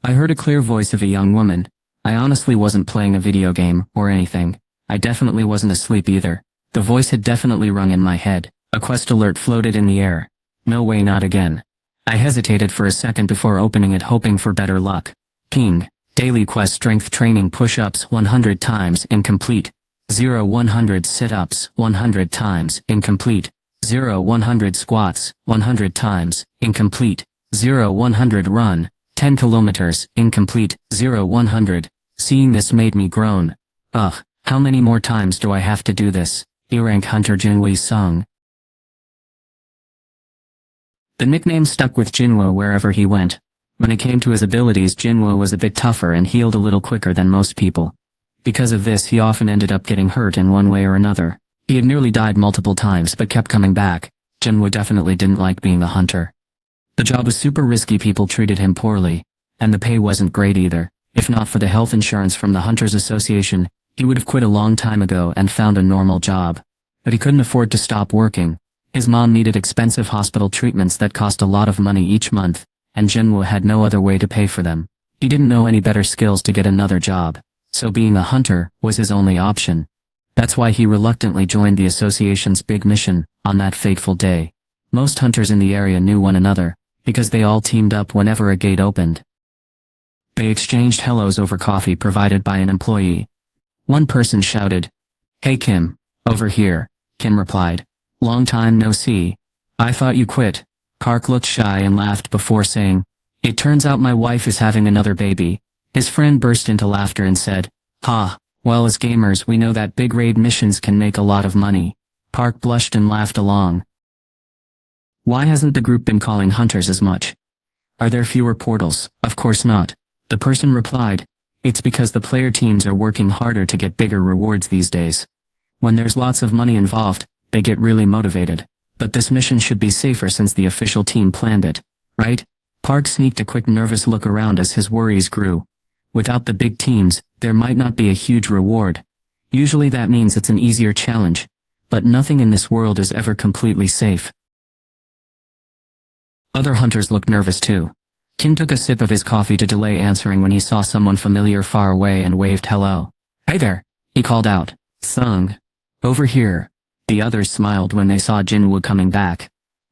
I heard a clear voice of a young woman. I honestly wasn't playing a video game or anything. I definitely wasn't asleep either. The voice had definitely rung in my head. A quest alert floated in the air. No way, not again. I hesitated for a second before opening it, hoping for better luck. Ping. Daily quest: strength training push-ups 100 times, incomplete. 0 100 sit-ups 100 times, incomplete. 0 100 squats 100 times, incomplete. 0 100 run 10 kilometers, incomplete. 0 100. Seeing this made me groan. Ugh, how many more times do I have to do this? E-rank hunter Jinwoo Sung. The nickname stuck with Jinwoo wherever he went. When it came to his abilities, Jinwoo was a bit tougher and healed a little quicker than most people. Because of this, he often ended up getting hurt in one way or another. He had nearly died multiple times but kept coming back. Jinwoo definitely didn't like being a hunter. The job was super risky, people treated him poorly. And the pay wasn't great either. If not for the health insurance from the Hunters Association, he would have quit a long time ago and found a normal job. But he couldn't afford to stop working. His mom needed expensive hospital treatments that cost a lot of money each month, and Jinwoo had no other way to pay for them. He didn't know any better skills to get another job, so being a hunter was his only option. That's why he reluctantly joined the association's big mission on that fateful day. Most hunters in the area knew one another, because they all teamed up whenever a gate opened. They exchanged hellos over coffee provided by an employee. One person shouted, "Hey Kim, over here," Kim replied. "Long time no see. I thought you quit." Park looked shy and laughed before saying, "It turns out my wife is having another baby." His friend burst into laughter and said, "Ha, well, as gamers we know that big raid missions can make a lot of money." Park blushed and laughed along. Why hasn't the group been calling hunters as much? Are there fewer portals? Of course not. The person replied, "It's because the player teams are working harder to get bigger rewards these days. When there's lots of money involved, they get really motivated. But this mission should be safer since the official team planned it, right?" Park sneaked a quick nervous look around as his worries grew. Without the big teams, there might not be a huge reward. Usually that means it's an easier challenge. But nothing in this world is ever completely safe. Other hunters looked nervous too. Kim took a sip of his coffee to delay answering when he saw someone familiar far away and waved hello. "Hey there," he called out. "Sung. Over here." The others smiled when they saw Jinwoo coming back.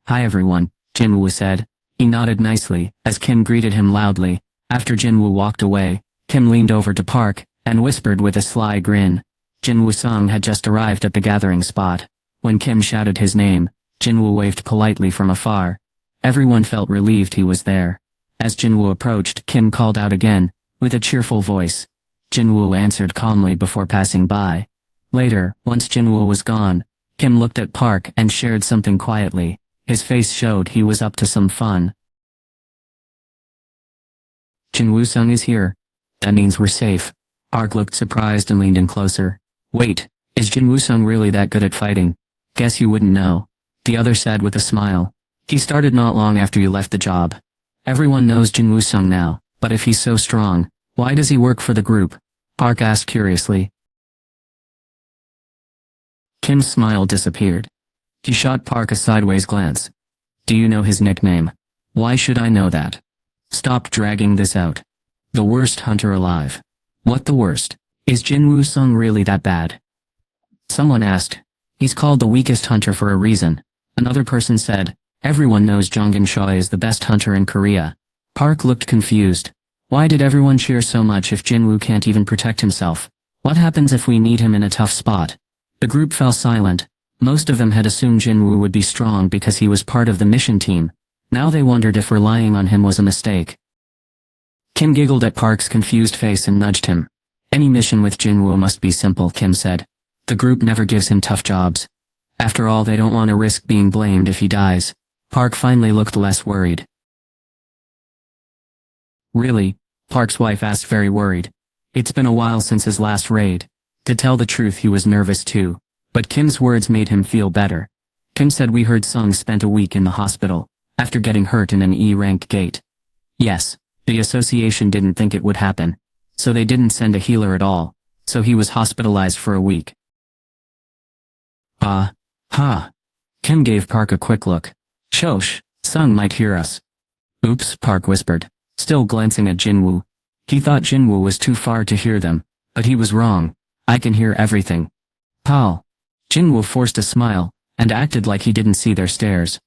"Hi everyone," Jinwoo said. He nodded nicely, as Kim greeted him loudly. After Jinwoo walked away, Kim leaned over to Park, and whispered with a sly grin. Jinwoo Sung had just arrived at the gathering spot. When Kim shouted his name, Jinwoo waved politely from afar. Everyone felt relieved he was there. As Jinwoo approached, Kim called out again, with a cheerful voice. Jinwoo answered calmly before passing by. Later, once Jinwoo was gone, Kim looked at Park and shared something quietly. His face showed he was up to some fun. "Jinwoo Sung is here. That means we're safe." Park looked surprised and leaned in closer. "Wait, is Jinwoo Sung really that good at fighting? Guess you wouldn't know." The other said with a smile. "He started not long after you left the job. Everyone knows Jinwoo Sung now, but if he's so strong, why does he work for the group?" Park asked curiously. Kim's smile disappeared. He shot Park a sideways glance. "Do you know his nickname?" "Why should I know that? Stop dragging this out. The worst hunter alive." "What the worst? Is Jinwoo Sung really that bad?" Someone asked. "He's called the weakest hunter for a reason." Another person said, "Everyone knows Jongin Choi is the best hunter in Korea." Park looked confused. Why did everyone cheer so much if Jinwoo can't even protect himself? What happens if we need him in a tough spot? The group fell silent. Most of them had assumed Jinwoo would be strong because he was part of the mission team. Now they wondered if relying on him was a mistake. Kim giggled at Park's confused face and nudged him. "Any mission with Jinwoo must be simple," Kim said. "The group never gives him tough jobs. After all, they don't want to risk being blamed if he dies." Park finally looked less worried. "Really?" Park's wife asked, very worried. It's been a while since his last raid. To tell the truth, he was nervous too. But Kim's words made him feel better. Kim said, "We heard Sung spent a week in the hospital, after getting hurt in an E-rank gate." Yes, the association didn't think it would happen. So they didn't send a healer at all. So he was hospitalized for a week. Kim gave Park a quick look. "Shosh, Sung might hear us." "Oops," Park whispered. still glancing at Jinwoo. He thought Jinwoo was too far to hear them, but he was wrong. I can hear everything. Pal. Jinwoo forced a smile, and acted like he didn't see their stares.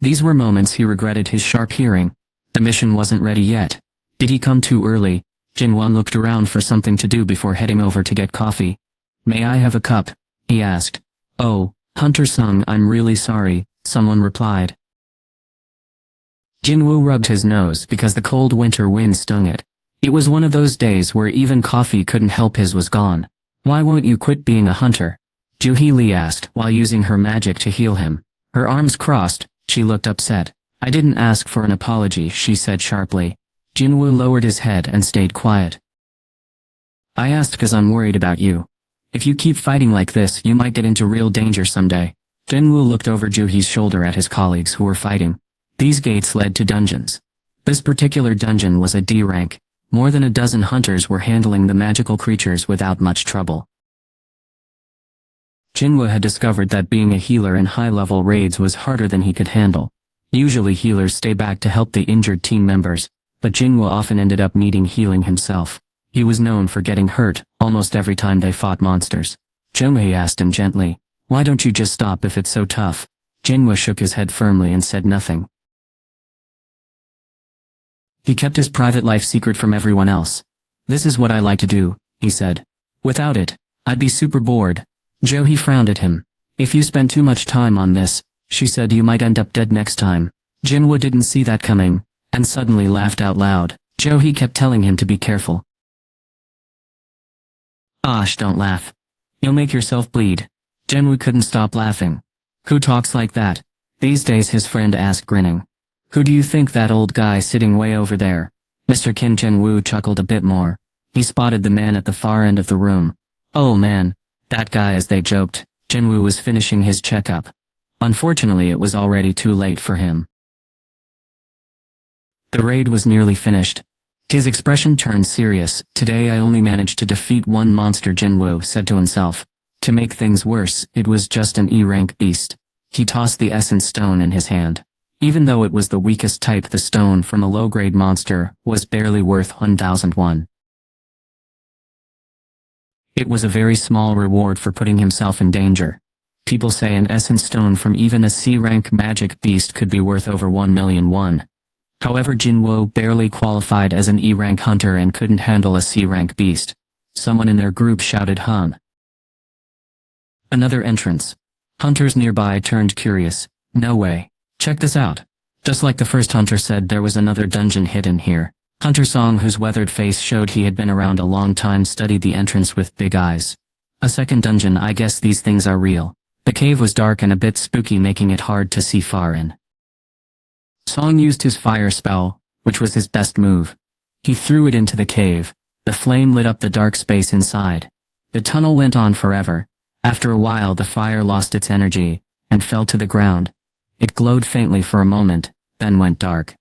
These were moments he regretted his sharp hearing. The mission wasn't ready yet. Did he come too early? Jinwoo looked around for something to do before heading over to get coffee. May I have a cup? He asked. Oh, Hunter Sung, I'm really sorry, someone replied. Jinwoo rubbed his nose because the cold winter wind stung it. It was one of those days where even coffee couldn't help his was gone. Why won't you quit being a hunter? Joo-hee Lee asked while using her magic to heal him. Her arms crossed, she looked upset. I didn't ask for an apology, she said sharply. Jinwoo lowered his head and stayed quiet. I asked because I'm worried about you. If you keep fighting like this, you might get into real danger someday. Jinwoo looked over Joo-hee's shoulder at his colleagues who were fighting. These gates led to dungeons. This particular dungeon was a D rank. More than a dozen hunters were handling the magical creatures without much trouble. Jinwoo had discovered that being a healer in high-level raids was harder than he could handle. Usually healers stay back to help the injured team members, but Jinwoo often ended up needing healing himself. He was known for getting hurt almost every time they fought monsters. Joo-hee asked him gently, why don't you just stop if it's so tough? Jinwoo shook his head firmly and said nothing. He kept his private life secret from everyone else. This is what I like to do, he said. Without it, I'd be super bored. Joo-hee frowned at him. If you spend too much time on this, she said, you might end up dead next time. Jinwoo didn't see that coming, and suddenly laughed out loud. Joo-hee kept telling him to be careful. Osh, don't laugh. You'll make yourself bleed. Jinwoo couldn't stop laughing. Who talks like that? These days, his friend asked, grinning. Who do you think, that old guy sitting way over there? Mr. Kim Jinwoo chuckled a bit more. He spotted the man at the far end of the room. Oh man, that guy, as they joked. Jinwoo was finishing his checkup. Unfortunately, it was already too late for him. The raid was nearly finished. His expression turned serious. Today I only managed to defeat one monster, Jinwoo said to himself. To make things worse, it was just an E-rank beast. He tossed the essence stone in his hand. Even though it was the weakest type, the stone from a low-grade monster was barely worth 1,001. It was a very small reward for putting himself in danger. People say an essence stone from even a C-rank magic beast could be worth over 1,000,001. However, Jinwoo barely qualified as an E-rank hunter and couldn't handle a C-rank beast. Someone in their group shouted, "Hun." Another entrance. Hunters nearby turned curious. No way. Check this out. Just like the first hunter said, there was another dungeon hidden here. Hunter Song, whose weathered face showed he had been around a long time, studied the entrance with big eyes. A second dungeon. I guess these things are real. The cave was dark and a bit spooky, making it hard to see far in. Song used his fire spell, which was his best move. He threw it into the cave. The flame lit up the dark space inside. The tunnel went on forever. After a while, the fire lost its energy and fell to the ground. It glowed faintly for a moment, then went dark.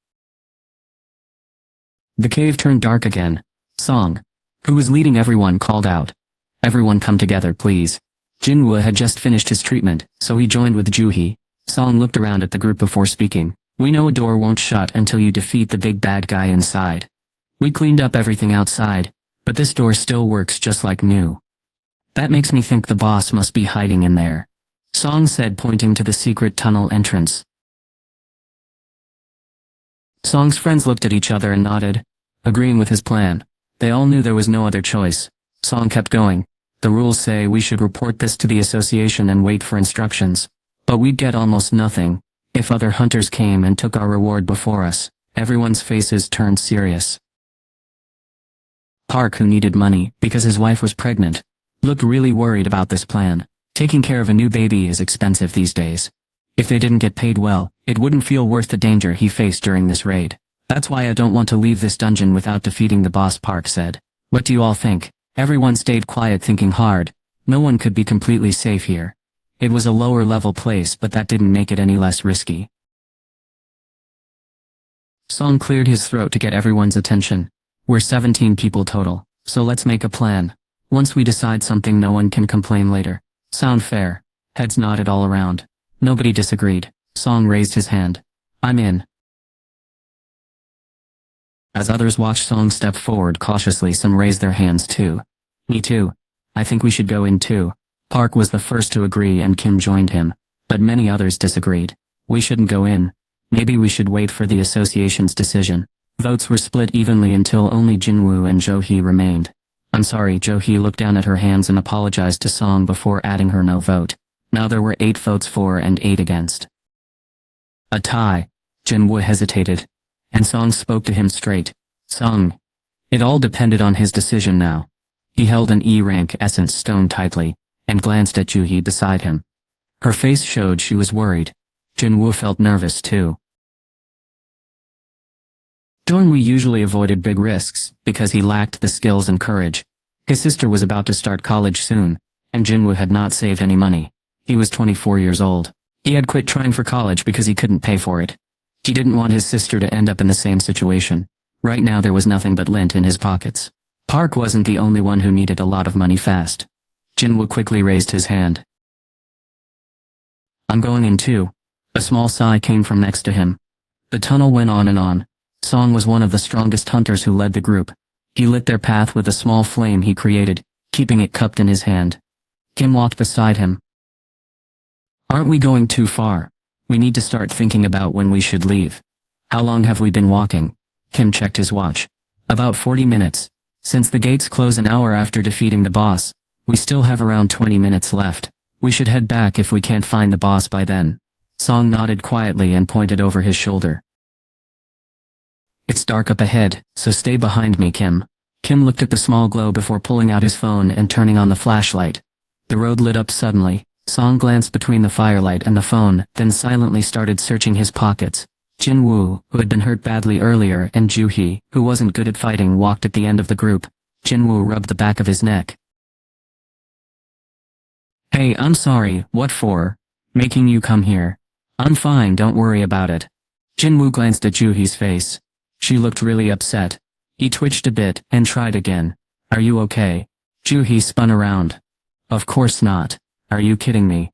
The cave turned dark again. Song, who was leading everyone, called out, "Everyone come together, please." Jinwoo had just finished his treatment, so he joined with Joo-hee. Song looked around at the group before speaking. "We know a door won't shut until you defeat the big bad guy inside. We cleaned up everything outside, but this door still works just like new. That makes me think the boss must be hiding in there," Song said, pointing to the secret tunnel entrance. Song's friends looked at each other and nodded, agreeing with his plan. They all knew there was no other choice. Song kept going. "The rules say we should report this to the association and wait for instructions. But we'd get almost nothing if other hunters came and took our reward before us." Everyone's faces turned serious. Park, who needed money because his wife was pregnant, looked really worried about this plan. Taking care of a new baby is expensive these days. If they didn't get paid well, it wouldn't feel worth the danger he faced during this raid. "That's why I don't want to leave this dungeon without defeating the boss," Park said. "What do you all think?" Everyone stayed quiet, thinking hard. No one could be completely safe here. It was a lower level place, but that didn't make it any less risky. Song cleared his throat to get everyone's attention. "We're 17 people total, so let's make a plan. Once we decide something, no one can complain later. Sound fair?" Heads nodded all around. Nobody disagreed. Song raised his hand. "I'm in." As others watched Song step forward cautiously, some raised their hands too. Me too. I think we should go in too. Park was the first to agree and Kim joined him, but many others disagreed. We shouldn't go in. Maybe we should wait for the association's decision. Votes were split evenly until only Jinwoo and Jo-hee remained. I'm sorry, Jo-hee looked down at her hands and apologized to Song before adding her no vote. Now there were 8 votes for and 8 against. A tie. Jinwoo hesitated, and Song spoke to him straight. Song. It all depended on his decision now. He held an E-rank essence stone tightly, and glanced at Jo-hee beside him. Her face showed she was worried. Jinwoo felt nervous too. Dongwoo usually avoided big risks, because he lacked the skills and courage. His sister was about to start college soon, and Jinwoo had not saved any money. He was 24 years old. He had quit trying for college because he couldn't pay for it. He didn't want his sister to end up in the same situation. Right now there was nothing but lint in his pockets. Park wasn't the only one who needed a lot of money fast. Jinwoo quickly raised his hand. I'm going in too. A small sigh came from next to him. The tunnel went on and on. Song was one of the strongest hunters who led the group. He lit their path with a small flame he created, keeping it cupped in his hand. Kim walked beside him. Aren't we going too far? We need to start thinking about when we should leave. How long have we been walking? Kim checked his watch. About 40 minutes. Since the gates close an hour after defeating the boss, we still have around 20 minutes left. We should head back if we can't find the boss by then. Song nodded quietly and pointed over his shoulder. It's dark up ahead, so stay behind me, Kim. Kim looked at the small glow before pulling out his phone and turning on the flashlight. The road lit up suddenly. Song glanced between the firelight and the phone, then silently started searching his pockets. Jinwoo, who had been hurt badly earlier, and Jo-hee, who wasn't good at fighting, walked at the end of the group. Jinwoo rubbed the back of his neck. Hey, I'm sorry, what for? Making you come here. I'm fine, don't worry about it. Jinwoo glanced at Jo-hee's face. She looked really upset. He twitched a bit, and tried again. Are you okay? Jo-hee spun around. Of course not. Are you kidding me?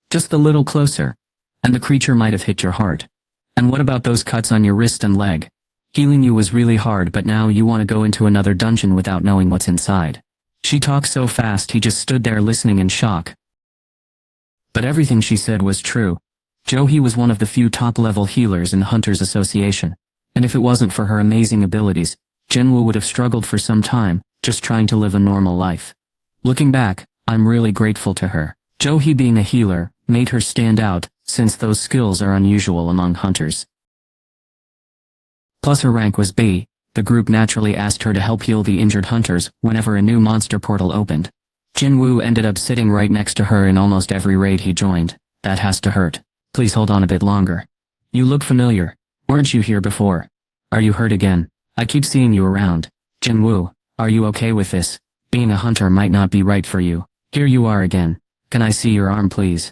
Just a little closer. And the creature might have hit your heart. And what about those cuts on your wrist and leg? Healing you was really hard, but now you want to go into another dungeon without knowing what's inside. She talked so fast he just stood there listening in shock. But everything she said was true. Jo-hee was one of the few top-level healers in the Hunters Association. And if it wasn't for her amazing abilities, Jinwoo would have struggled for some time, just trying to live a normal life. Looking back, I'm really grateful to her. Jo-hee being a healer made her stand out, since those skills are unusual among hunters. Plus her rank was B. The group naturally asked her to help heal the injured hunters whenever a new monster portal opened. Jinwoo ended up sitting right next to her in almost every raid he joined. That has to hurt. Please hold on a bit longer. You look familiar. Weren't you here before? Are you hurt again? I keep seeing you around. Jinwoo, are you okay with this? Being a hunter might not be right for you. Here you are again. Can I see your arm, please?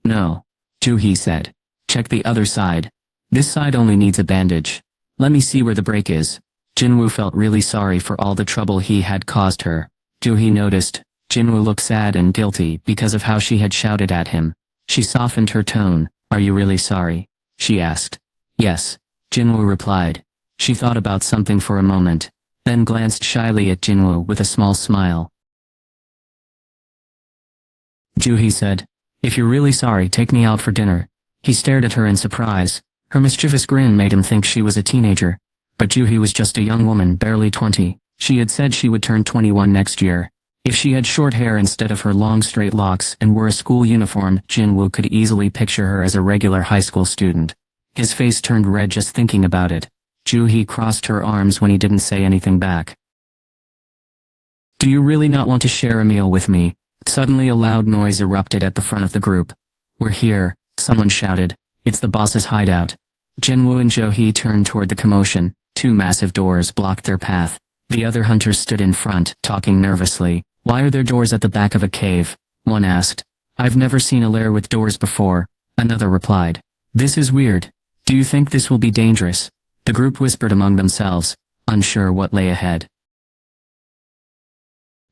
No. Jo-hee said. Check the other side. This side only needs a bandage. Let me see where the break is. Jinwoo felt really sorry for all the trouble he had caused her. Jo-hee noticed. Jinwoo looked sad and guilty because of how she had shouted at him. She softened her tone. Are you really sorry? She asked. Yes. Jinwoo replied. She thought about something for a moment, then glanced shyly at Jinwoo with a small smile. Jo-hee said, if you're really sorry, take me out for dinner. He stared at her in surprise. Her mischievous grin made him think she was a teenager. But Jo-hee was just a young woman, barely 20. She had said she would turn 21 next year. If she had short hair instead of her long straight locks and wore a school uniform, Jinwoo could easily picture her as a regular high school student. His face turned red just thinking about it. Jo-hee crossed her arms when he didn't say anything back. Do you really not want to share a meal with me? Suddenly a loud noise erupted at the front of the group. We're here, someone shouted. It's the boss's hideout. Jinwoo and Jo-hee turned toward the commotion. 2 massive doors blocked their path. The other hunters stood in front, talking nervously. Why are there doors at the back of a cave? One asked. I've never seen a lair with doors before. Another replied. This is weird. Do you think this will be dangerous? The group whispered among themselves, unsure what lay ahead.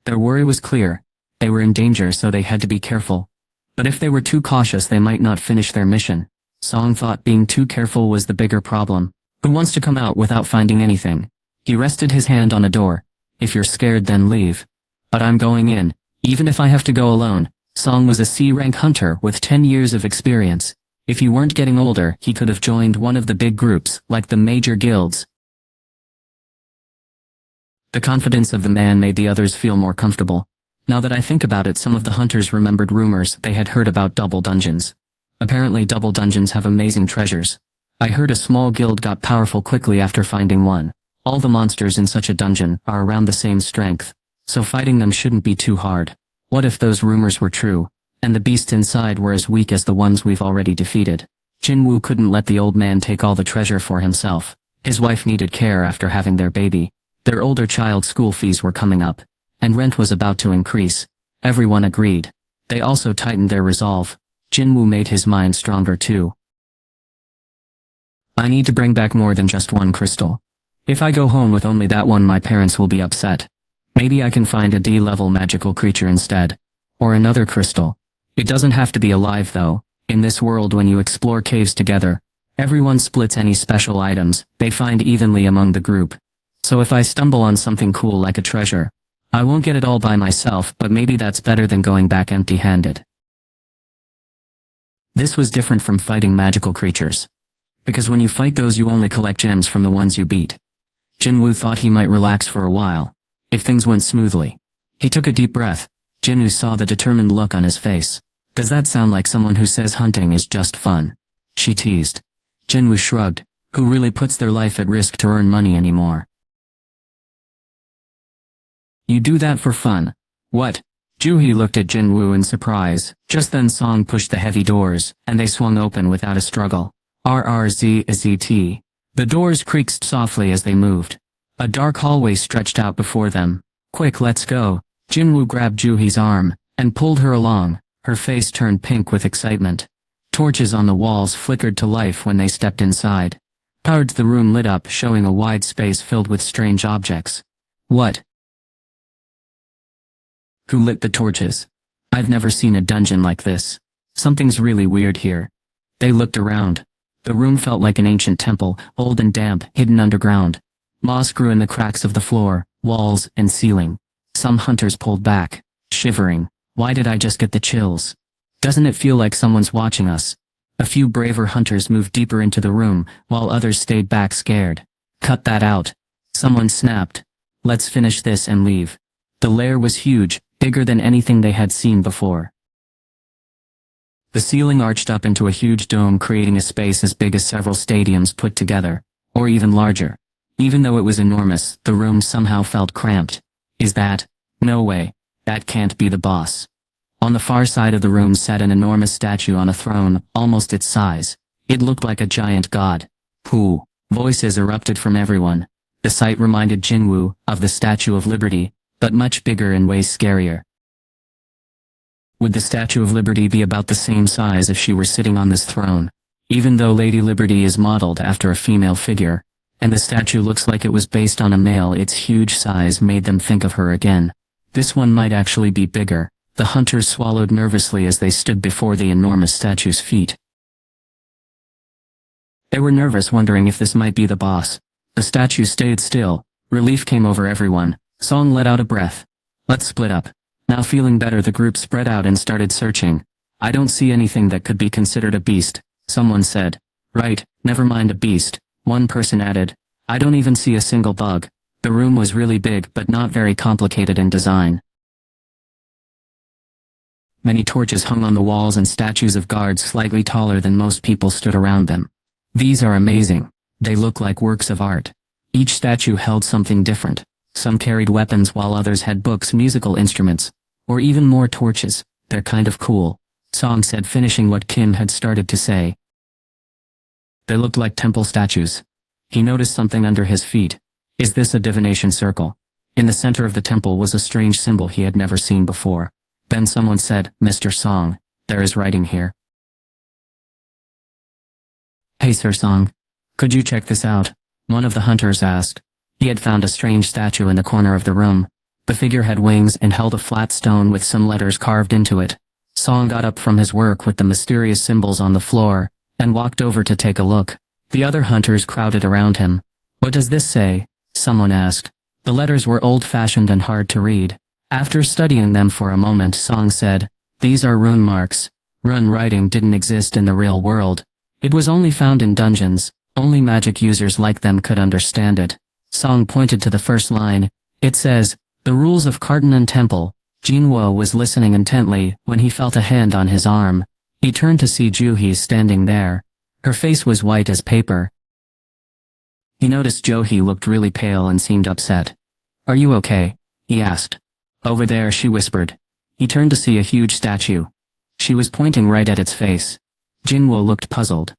Their worry was clear. They were in danger, so they had to be careful. But if they were too cautious, they might not finish their mission. Song thought being too careful was the bigger problem. Who wants to come out without finding anything? He rested his hand on a door. If you're scared, then leave. But I'm going in, even if I have to go alone. Song was a C-rank hunter with 10 years of experience. If he weren't getting older, he could have joined one of the big groups, like the major guilds. The confidence of the man made the others feel more comfortable. Now that I think about it, some of the hunters remembered rumors they had heard about double dungeons. Apparently double dungeons have amazing treasures. I heard a small guild got powerful quickly after finding one. All the monsters in such a dungeon are around the same strength, so fighting them shouldn't be too hard. What if those rumors were true, and the beasts inside were as weak as the ones we've already defeated? Jinwoo couldn't let the old man take all the treasure for himself. His wife needed care after having their baby. Their older child's school fees were coming up, and rent was about to increase. Everyone agreed. They also tightened their resolve. Jinwoo made his mind stronger too. I need to bring back more than just one crystal. If I go home with only that one, my parents will be upset. Maybe I can find a D-level magical creature instead. Or another crystal. It doesn't have to be alive though. In this world, when you explore caves together, everyone splits any special items they find evenly among the group. So if I stumble on something cool like a treasure, I won't get it all by myself, but maybe that's better than going back empty-handed. This was different from fighting magical creatures. Because when you fight those, you only collect gems from the ones you beat. Jinwoo thought he might relax for a while, if things went smoothly. He took a deep breath. Jinwoo saw the determined look on his face. Does that sound like someone who says hunting is just fun? She teased. Jinwoo shrugged. Who really puts their life at risk to earn money anymore? You do that for fun. What? Juhi looked at Jinwoo in surprise. Just then Song pushed the heavy doors, and they swung open without a struggle. RRZZT. The doors creaked softly as they moved. A dark hallway stretched out before them. Quick, let's go. Jinwoo grabbed Juhi's arm, and pulled her along. Her face turned pink with excitement. Torches on the walls flickered to life when they stepped inside. Parts the room lit up, showing a wide space filled with strange objects. What? Who lit the torches? I've never seen a dungeon like this. Something's really weird here. They looked around. The room felt like an ancient temple, old and damp, hidden underground. Moss grew in the cracks of the floor, walls, and ceiling. Some hunters pulled back, shivering. Why did I just get the chills? Doesn't it feel like someone's watching us? A few braver hunters moved deeper into the room, while others stayed back scared. Cut that out. Someone snapped. Let's finish this and leave. The lair was huge, bigger than anything they had seen before. The ceiling arched up into a huge dome, creating a space as big as several stadiums put together, or even larger. Even though it was enormous, the room somehow felt cramped. Is that? No way. That can't be the boss. On the far side of the room sat an enormous statue on a throne, almost its size. It looked like a giant god. Pooh! Voices erupted from everyone. The sight reminded Jinwoo of the Statue of Liberty, but much bigger and way scarier. Would the Statue of Liberty be about the same size if she were sitting on this throne? Even though Lady Liberty is modeled after a female figure, and the statue looks like it was based on a male, its huge size made them think of her again. This one might actually be bigger. The hunters swallowed nervously as they stood before the enormous statue's feet. They were nervous, wondering if this might be the boss. The statue stayed still. Relief came over everyone. Song let out a breath. Let's split up. Now feeling better, the group spread out and started searching. I don't see anything that could be considered a beast, someone said. Right, never mind a beast, one person added. I don't even see a single bug. The room was really big but not very complicated in design. Many torches hung on the walls and statues of guards slightly taller than most people stood around them. These are amazing. They look like works of art. Each statue held something different. Some carried weapons while others had books, musical instruments, or even more torches. They're kind of cool, Song said, finishing what Kim had started to say. They looked like temple statues. He noticed something under his feet. Is this a divination circle? In the center of the temple was a strange symbol he had never seen before. Then someone said, Mr. Song, there is writing here. Hey Sir Song, could you check this out? One of the hunters asked. He had found a strange statue in the corner of the room. The figure had wings and held a flat stone with some letters carved into it. Song got up from his work with the mysterious symbols on the floor, and walked over to take a look. The other hunters crowded around him. "What does this say?" someone asked. The letters were old-fashioned and hard to read. After studying them for a moment, Song said, "These are rune marks. Rune writing didn't exist in the real world. It was only found in dungeons. Only magic users like them could understand it." Song pointed to the first line. It says, "The rules of Kartanan Temple." Jinwo was listening intently when he felt a hand on his arm. He turned to see Juhi standing there. Her face was white as paper. He noticed Johi looked really pale and seemed upset. "Are you okay?" he asked. "Over there," she whispered. He turned to see a huge statue. She was pointing right at its face. Jinwo looked puzzled.